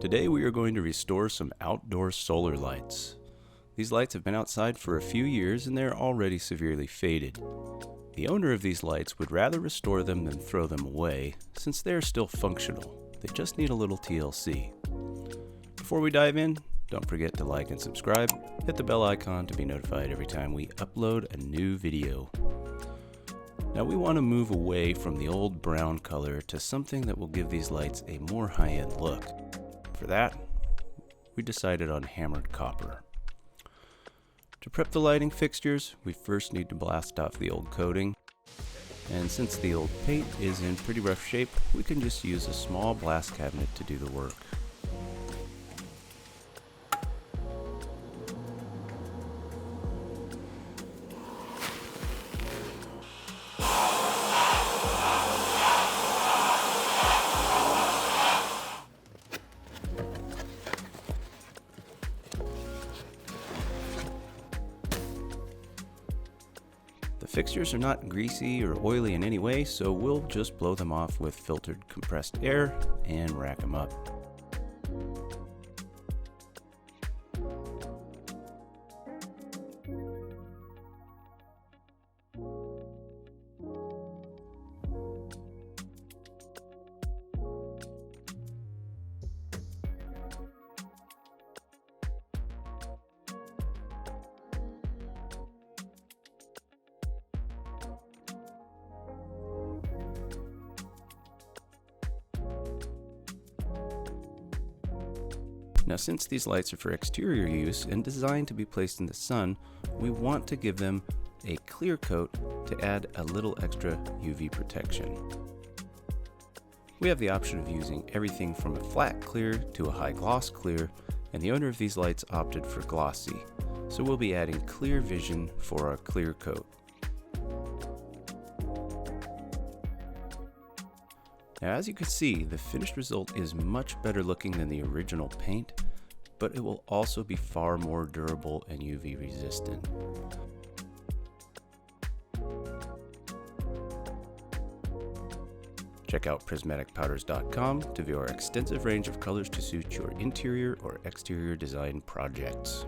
Today we are going to restore some outdoor solar lights. These lights have been outside for a few years and they are already severely faded. The owner of these lights would rather restore them than throw them away, since they are still functional. They just need a little TLC. Before we dive in, don't forget to like and subscribe. Hit the bell icon to be notified every time we upload a new video. Now we want to move away from the old brown color to something that will give these lights a more high-end look. For that, we decided on hammered copper. To prep the lighting fixtures, we first need to blast off the old coating. And since the old paint is in pretty rough shape, we can just use a small blast cabinet to do the work. The fixtures are not greasy or oily in any way, so we'll just blow them off with filtered compressed air and rack them up. Now, since these lights are for exterior use and designed to be placed in the sun, we want to give them a clear coat to add a little extra UV protection. We have the option of using everything from a flat clear to a high gloss clear, and the owner of these lights opted for glossy, so we'll be adding clear vision for our clear coat. Now, as you can see, the finished result is much better looking than the original paint, but it will also be far more durable and UV resistant. Check out prismaticpowders.com to view our extensive range of colors to suit your interior or exterior design projects.